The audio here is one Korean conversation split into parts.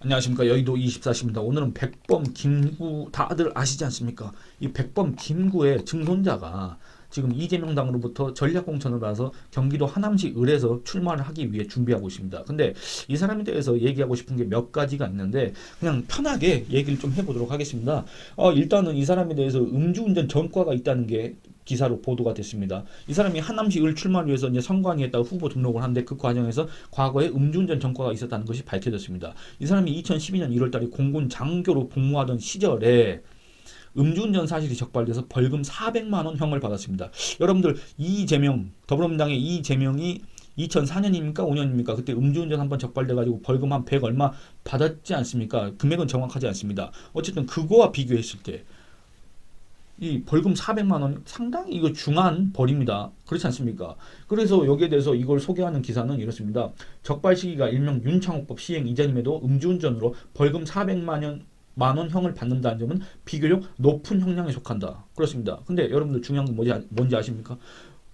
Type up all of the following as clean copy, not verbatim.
안녕하십니까. 여의도 24시입니다. 오늘은 백범 김구 다들 아시지 않습니까? 이 백범 김구의 증손자가 지금 이재명 당으로부터 전략공천을 받아서 경기도 하남시 을에서 출마를 하기 위해 준비하고 있습니다. 근데 이 사람에 대해서 얘기하고 싶은 게 몇 가지가 있는데 그냥 편하게 얘기를 좀 해보도록 하겠습니다. 일단은 이 사람에 대해서 음주운전 전과가 있다는 게 기사로 보도가 됐습니다. 이 사람이 하남시 을 출마를 위해서 이제 선관위에다가 후보 등록을 하는데 그 과정에서 과거에 음주운전 전과가 있었다는 것이 밝혀졌습니다. 이 사람이 2012년 1월달에 공군 장교로 복무하던 시절에 음주운전 사실이 적발돼서 벌금 400만 원 형을 받았습니다. 여러분들 이재명 더불어민주당의 이재명이 2004년입니까? 5년입니까? 그때 음주운전 한번 적발돼가지고 벌금 한 100 얼마 받았지 않습니까? 금액은 정확하지 않습니다. 어쨌든 그거와 비교했을 때 이 벌금 400만 원 상당히 이거 중한 벌입니다. 그렇지 않습니까? 그래서 여기에 대해서 이걸 소개하는 기사는 이렇습니다. 적발 시기가 일명 윤창호법 시행 이전임에도 음주운전으로 벌금 400만 원 형을 받는다는 점은 비교적 높은 형량에 속한다. 그렇습니다. 근데 여러분들 중요한 건 뭔지 아십니까?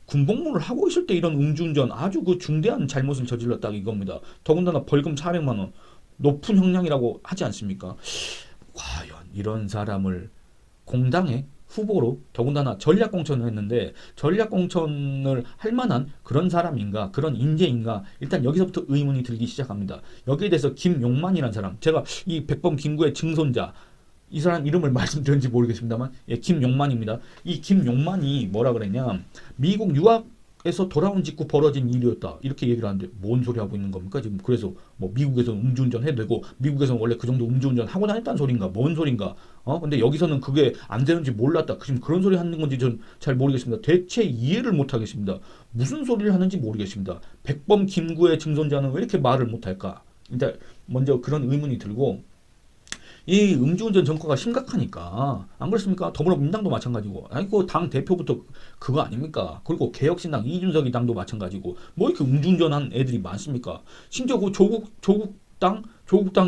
군복무를 하고 있을 때 이런 음주운전 아주 그 중대한 잘못을 저질렀다 이겁니다. 더군다나 벌금 400만 원 높은 형량이라고 하지 않습니까? 과연 이런 사람을 공당에 후보로 더군다나 전략공천을 했는데 전략공천을 할 만한 그런 사람인가 그런 인재인가 일단 여기서부터 의문이 들기 시작합니다. 여기에 대해서 김용만이라는 사람 제가 이 백범 김구의 증손자 이 사람 이름을 말씀드렸는지 모르겠습니다만 예, 김용만입니다. 이 김용만이 뭐라 그랬냐 미국 유학에서 돌아온 직후 벌어진 일이었다 이렇게 얘기를 하는데 뭔 소리 하고 있는 겁니까 지금. 그래서 뭐 미국에서 음주운전 해도 되고 미국에서는 원래 그 정도 음주운전 하고 다녔다는 소린가 뭔 소린가. 근데 여기서는 그게 안 되는지 몰랐다. 지금 그런 소리 하는 건지 전 잘 모르겠습니다. 대체 이해를 못 하겠습니다. 무슨 소리를 하는지 모르겠습니다. 백범 김구의 증손자는 왜 이렇게 말을 못 할까? 일단 먼저 그런 의문이 들고 이 음주운전 전과가 심각하니까 안 그렇습니까? 더불어민주당도 마찬가지고 아이고 당 대표부터 그거 아닙니까? 그리고 개혁신당 이준석이 당도 마찬가지고 뭐 이렇게 음주운전한 애들이 많습니까? 심지어 그 조국당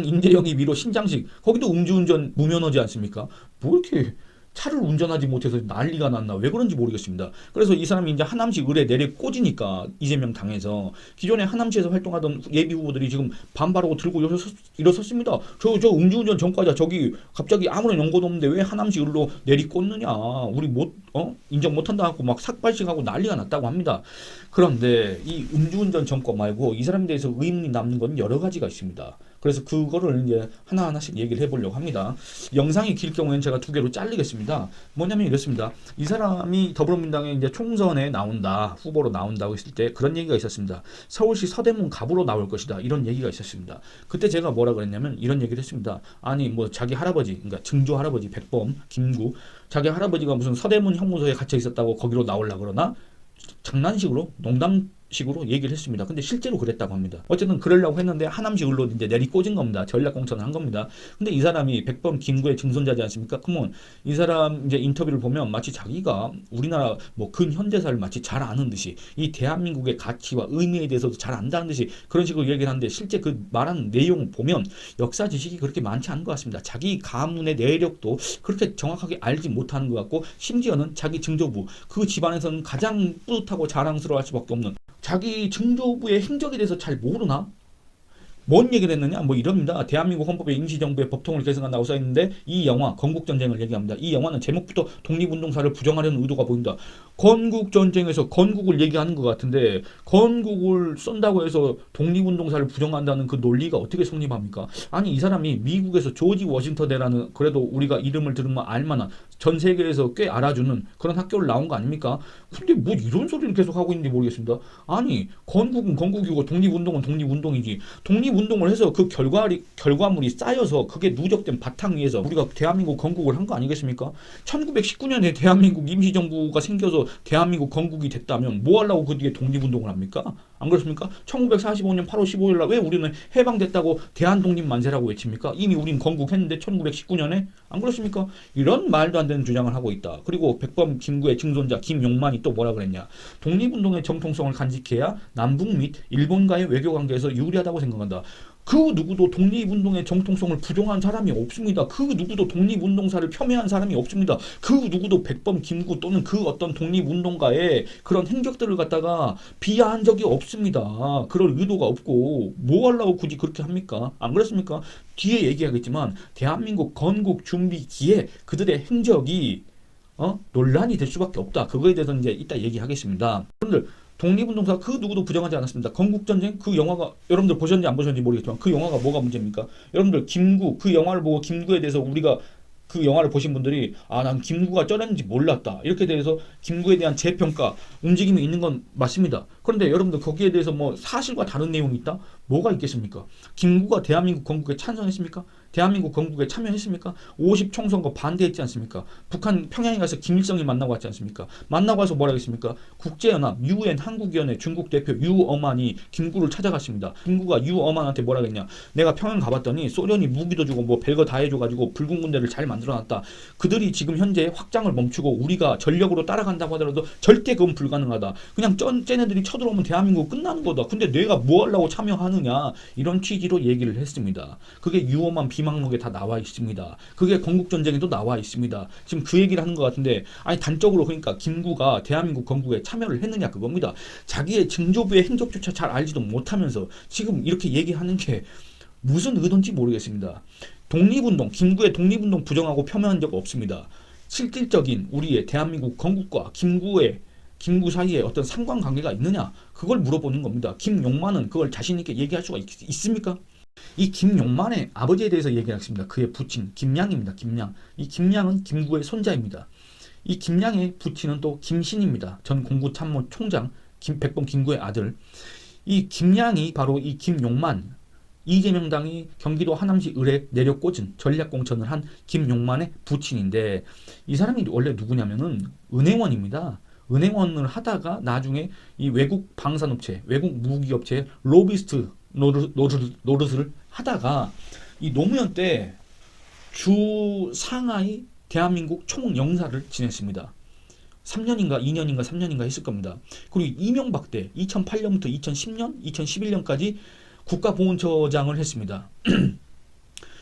인재영입 1호 신장식 거기도 음주운전 무면허지 않습니까? 뭐 이렇게 차를 운전하지 못해서 난리가 났나 왜 그런지 모르겠습니다. 그래서 이 사람이 이제 하남시 을에 내리 꽂으니까 이재명 당에서 기존에 하남시에서 활동하던 예비 후보들이 지금 반발하고 들고 일어섰습니다. 저 음주운전 전과자 저기 갑자기 아무런 연고도 없는데 왜 하남시 을로 내리 꽂느냐 우리 인정 못한다 하고 막 삭발식하고 난리가 났다고 합니다. 그런데 이 음주운전 전과 말고 이 사람에 대해서 의문이 남는 건 여러 가지가 있습니다. 그래서 그거를 이제 하나하나씩 얘기를 해보려고 합니다. 영상이 길 경우에는 제가 두 개로 자르겠습니다. 뭐냐면 이렇습니다. 이 사람이 더불어민주당에 이제 총선에 나온다, 후보로 나온다고 했을 때 그런 얘기가 있었습니다. 서울시 서대문 갑으로 나올 것이다. 이런 얘기가 있었습니다. 그때 제가 뭐라 그랬냐면 이런 얘기를 했습니다. 아니 뭐 자기 할아버지, 그러니까 증조 할아버지 백범 김구, 자기 할아버지가 무슨 서대문 형무소에 갇혀 있었다고 거기로 나오려 그러나 장난식으로 농담식으로 얘기를 했습니다. 근데 실제로 그랬다고 합니다. 어쨌든 그러려고 했는데 하남시 을로 이제 내리 꽂은 겁니다. 전략공천을 한 겁니다. 근데 이 사람이 백범 김구의 증손자지 않습니까? 그러면 이 사람 이제 인터뷰를 보면 마치 자기가 우리나라 뭐 근현대사를 마치 잘 아는 듯이 이 대한민국의 가치와 의미에 대해서도 잘 안다는 듯이 그런 식으로 얘기를 하는데 실제 그 말하는 내용을 보면 역사 지식이 그렇게 많지 않은 것 같습니다. 자기 가문의 내력도 그렇게 정확하게 알지 못하는 것 같고 심지어는 자기 증조부 그 집안에서는 가장 뿌듯하고 자랑스러워할 수밖에 없는 자기 증조부의 행적에 대해서 잘 모르나? 뭔 얘기를 했느냐? 뭐 이럽니다. 대한민국 헌법에 임시정부의 법통을 개정한다고 써있는데 이 영화 건국전쟁을 얘기합니다. 이 영화는 제목부터 독립운동사를 부정하려는 의도가 보인다. 건국전쟁에서 건국을 얘기하는 것 같은데 건국을 쓴다고 해서 독립운동사를 부정한다는 그 논리가 어떻게 성립합니까? 아니 이 사람이 미국에서 조지 워싱턴대라는 그래도 우리가 이름을 들으면 알만한 전 세계에서 꽤 알아주는 그런 학교를 나온 거 아닙니까? 근데 뭐 이런 소리를 계속 하고 있는지 모르겠습니다. 아니 건국은 건국이고 독립운동은 독립운동이지. 독립운동을 해서 그 결과물이 쌓여서 그게 누적된 바탕 위에서 우리가 대한민국 건국을 한 거 아니겠습니까? 1919년에 대한민국 임시정부가 생겨서 대한민국 건국이 됐다면 뭐 하려고 그 뒤에 독립운동을 합니까? 안 그렇습니까? 1945년 8월 15일 날 왜 우리는 해방됐다고 대한독립만세라고 외칩니까? 이미 우린 건국했는데 1919년에 안 그렇습니까? 이런 말도 안 되는 주장을 하고 있다. 그리고 백범 김구의 증손자 김용만이 또 뭐라 그랬냐? 독립운동의 정통성을 간직해야 남북 및 일본과의 외교관계에서 유리하다고 생각한다. 그 누구도 독립운동의 정통성을 부정한 사람이 없습니다. 그 누구도 독립운동사를 폄훼한 사람이 없습니다. 그 누구도 백범 김구 또는 그 어떤 독립운동가의 그런 행적들을 갖다가 비하한 적이 없습니다. 그럴 의도가 없고 뭐 하려고 굳이 그렇게 합니까? 안 그렇습니까? 뒤에 얘기하겠지만 대한민국 건국 준비기에 그들의 행적이 논란이 될 수밖에 없다. 그거에 대해서는 이제 이따 얘기하겠습니다. 여러분들 독립운동사 그 누구도 부정하지 않았습니다. 건국전쟁 그 영화가 여러분들 보셨는지 안 보셨는지 모르겠지만 그 영화가 뭐가 문제입니까? 여러분들 김구 그 영화를 보고 김구에 대해서 우리가 그 영화를 보신 분들이 난 김구가 저랬는지 몰랐다. 이렇게 대해서 김구에 대한 재평가 움직임이 있는 건 맞습니다. 그런데 여러분들 거기에 대해서 뭐 사실과 다른 내용이 있다? 뭐가 있겠습니까? 김구가 대한민국 건국에 찬성했습니까? 대한민국 건국에 참여했습니까? 50 총선거 반대했지 않습니까? 북한 평양에 가서 김일성이 만나고 왔지 않습니까? 만나고 와서 뭐라 했습니까? 국제연합, UN 한국위원회 중국 대표 유어만이 김구를 찾아갔습니다. 김구가 유어만한테 뭐라 했냐? 내가 평양 가봤더니 소련이 무기도 주고 뭐 별거 다 해줘가지고 붉은 군대를 잘 만들어놨다. 그들이 지금 현재 확장을 멈추고 우리가 전력으로 따라간다고 하더라도 절대 그건 불가능하다. 그냥 쟤네들이 쳐들어오면 대한민국 끝나는 거다. 근데 내가 뭐 하려고 참여하느냐? 이런 취지로 얘기를 했습니다. 그게 유어만 비망록에 다 나와 있습니다. 그게 건국전쟁에도 나와 있습니다. 지금 그 얘기를 하는 것 같은데 아니 단적으로 그러니까 김구가 대한민국 건국에 참여를 했느냐 그겁니다. 자기의 증조부의 행적조차 잘 알지도 못하면서 지금 이렇게 얘기하는 게 무슨 의도인지 모르겠습니다. 독립운동, 김구의 독립운동 부정하고 폄훼한 적 없습니다. 실질적인 우리의 대한민국 건국과 김구 사이에 어떤 상관관계가 있느냐 그걸 물어보는 겁니다. 김용만은 그걸 자신 있게 얘기할 수가 있습니까? 이 김용만의 아버지에 대해서 얘기하겠습니다. 그의 부친 김양입니다. 김양. 이 김양은 김구의 손자입니다. 이 김양의 부친은 또 김신입니다. 전 공구참모총장 백범 김구의 아들. 이 김양이 바로 이 김용만, 이재명당이 경기도 하남시 을에 내려 꽂은 전략공천을 한 김용만의 부친인데 이 사람이 원래 누구냐면은 은행원입니다. 은행원을 하다가 나중에 이 외국 방산업체, 외국 무기업체 로비스트 노릇을 하다가 이 노무현 때 주 상하이 대한민국 총영사를 지냈습니다. 3년인가 2년인가 3년인가 했을 겁니다. 그리고 이명박 때 2008년부터 2010년, 2011년까지 국가보훈처장을 했습니다.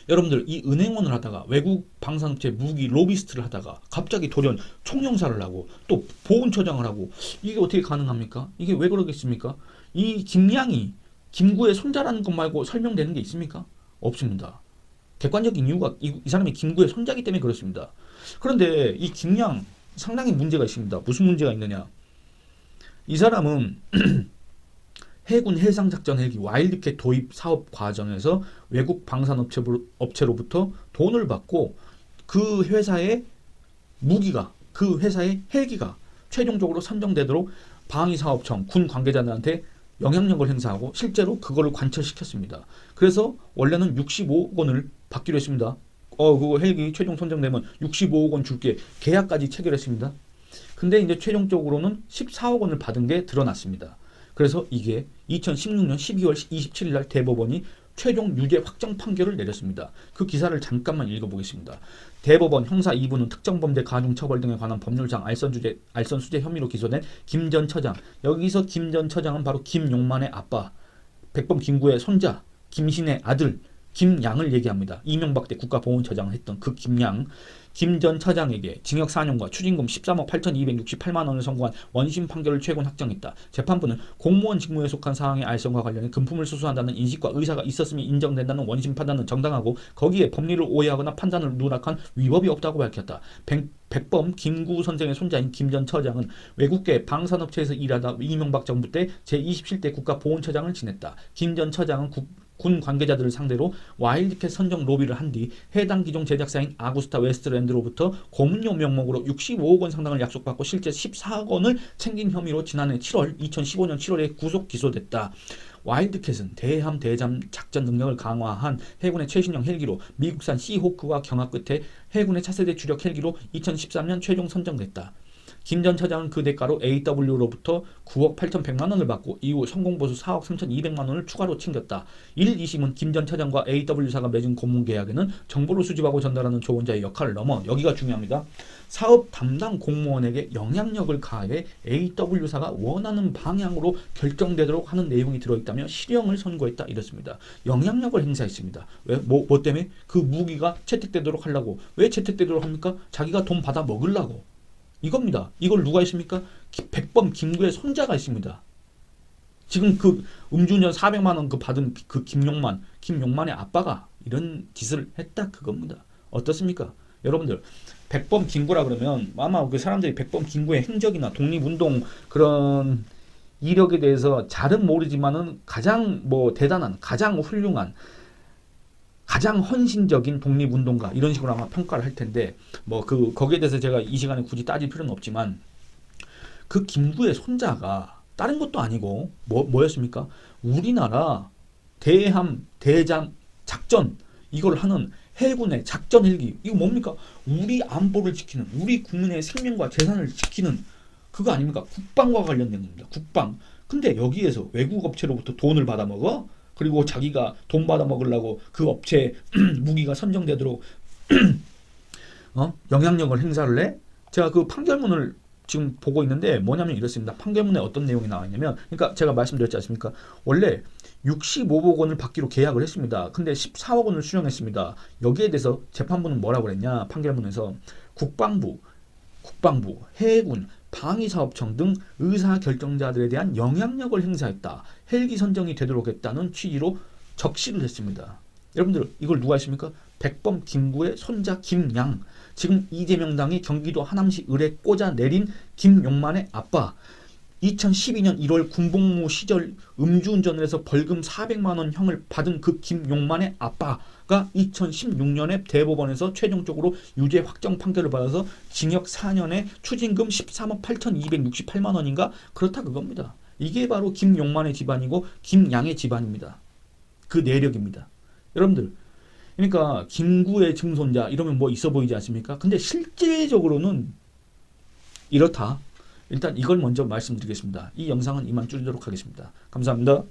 여러분들 이 은행원을 하다가 외국 방산업체 무기 로비스트를 하다가 갑자기 돌연 총영사를 하고 또 보훈처장을 하고 이게 어떻게 가능합니까? 이게 왜 그러겠습니까? 이 김양이 김구의 손자라는 것 말고 설명되는 게 있습니까? 없습니다. 객관적인 이유가 이 사람이 김구의 손자이기 때문에 그렇습니다. 그런데 이 김양 상당히 문제가 있습니다. 무슨 문제가 있느냐? 이 사람은 해군 해상작전 헬기 와일드캣 도입 사업 과정에서 외국 방산업체로부터 돈을 받고 그 회사의 무기가, 그 회사의 헬기가 최종적으로 선정되도록 방위사업청, 군 관계자들한테 영향력을 행사하고 실제로 그거를 관철시켰습니다. 그래서 원래는 65억 원을 받기로 했습니다. 그거 헬기 최종 선정되면 65억 원 줄게 계약까지 체결했습니다. 근데 이제 최종적으로는 14억 원을 받은 게 드러났습니다. 그래서 이게 2016년 12월 27일 날 대법원이 최종 유죄 확정 판결을 내렸습니다. 그 기사를 잠깐만 읽어보겠습니다. 대법원 형사 2부는 특정범죄 가중처벌 등에 관한 법률상 알선수재 혐의로 기소된 김 전 처장. 여기서 김 전 처장은 바로 김용만의 아빠, 백범 김구의 손자, 김신의 아들 김양을 얘기합니다. 이명박 때 국가보훈처장을 했던 그 김양. 김 전 처장에게 징역 4년과 추징금 13억 8,268만 원을 선고한 원심 판결을 최고는 확정했다. 재판부는 공무원 직무에 속한 사항의 알선과 관련해 금품을 수수한다는 인식과 의사가 있었음이 인정된다는 원심 판단은 정당하고 거기에 법리를 오해하거나 판단을 누락한 위법이 없다고 밝혔다. 백범 김구 선생의 손자인 김 전 처장은 외국계 방산업체에서 일하다 이명박 정부 때 제27대 국가보훈처장을 지냈다. 김 전 처장은 군 관계자들을 상대로 와일드캣 선정 로비를 한 뒤 해당 기종 제작사인 아구스타 웨스트랜드로부터 고문료 명목으로 65억 원 상당을 약속받고 실제 14억 원을 챙긴 혐의로 지난해 2015년 7월에 구속 기소됐다. 와일드캣은 대함 대잠 작전 능력을 강화한 해군의 최신형 헬기로 미국산 시호크와 경합 끝에 해군의 차세대 주력 헬기로 2013년 최종 선정됐다. 김 전 차장은 그 대가로 AW로부터 9억 8,100만 원을 받고 이후 성공보수 4억 3,200만 원을 추가로 챙겼다. 1, 2심은 김 전 차장과 AW사가 맺은 고문계약에는 정보를 수집하고 전달하는 조언자의 역할을 넘어 여기가 중요합니다. 사업 담당 공무원에게 영향력을 가해 AW사가 원하는 방향으로 결정되도록 하는 내용이 들어있다며 실형을 선고했다. 이렇습니다. 영향력을 행사했습니다. 왜? 뭐 때문에? 그 무기가 채택되도록 하려고. 왜 채택되도록 합니까? 자기가 돈 받아 먹으려고. 이겁니다. 이걸 누가 했습니까? 백범 김구의 손자가 있습니다. 지금 그 음주운전 400만 원 그 받은 그 김용만의 아빠가 이런 짓을 했다 그겁니다. 어떻습니까? 여러분들 백범 김구라 그러면 아마 그 사람들이 백범 김구의 행적이나 독립운동 그런 이력에 대해서 잘은 모르지만은 가장 뭐 대단한, 가장 훌륭한, 가장 헌신적인 독립운동가 이런 식으로 아마 평가를 할 텐데 뭐 그 거기에 대해서 제가 이 시간에 굳이 따질 필요는 없지만 그 김구의 손자가 다른 것도 아니고 뭐였습니까? 우리나라 대함 대장 작전 이걸 하는 해군의 작전 헬기 이거 뭡니까? 우리 안보를 지키는 우리 국민의 생명과 재산을 지키는 그거 아닙니까? 국방과 관련된 겁니다. 국방. 근데 여기에서 외국 업체로부터 돈을 받아 먹어? 그리고 자기가 돈 받아 먹으려고 그 업체 무기가 선정되도록 영향력을 행사를 해? 제가 그 판결문을 지금 보고 있는데 뭐냐면 이렇습니다. 판결문에 어떤 내용이 나와 있냐면 그러니까 제가 말씀드렸지 않습니까? 원래 65억 원을 받기로 계약을 했습니다. 근데 14억 원을 수령했습니다. 여기에 대해서 재판부는 뭐라고 그랬냐? 판결문에서 국방부, 해군, 방위사업청 등 의사결정자들에 대한 영향력을 행사했다. 헬기 선정이 되도록 했다는 취지로 적시를 했습니다. 여러분들 이걸 누가 했습니까? 백범 김구의 손자 김양. 지금 이재명 당이 경기도 하남시 을에 꽂아 내린 김용만의 아빠. 2012년 1월 군복무 시절 음주운전을 해서 벌금 400만 원 형을 받은 그 김용만의 아빠가 2016년에 대법원에서 최종적으로 유죄 확정 판결을 받아서 징역 4년에 추징금 13억 8,268만 원인가? 그렇다 그겁니다. 이게 바로 김용만의 집안이고 김양의 집안입니다. 그 내력입니다. 여러분들 그러니까 김구의 증손자 이러면 뭐 있어 보이지 않습니까? 근데 실제적으로는 이렇다. 일단 이걸 먼저 말씀드리겠습니다. 이 영상은 이만 줄이도록 하겠습니다. 감사합니다.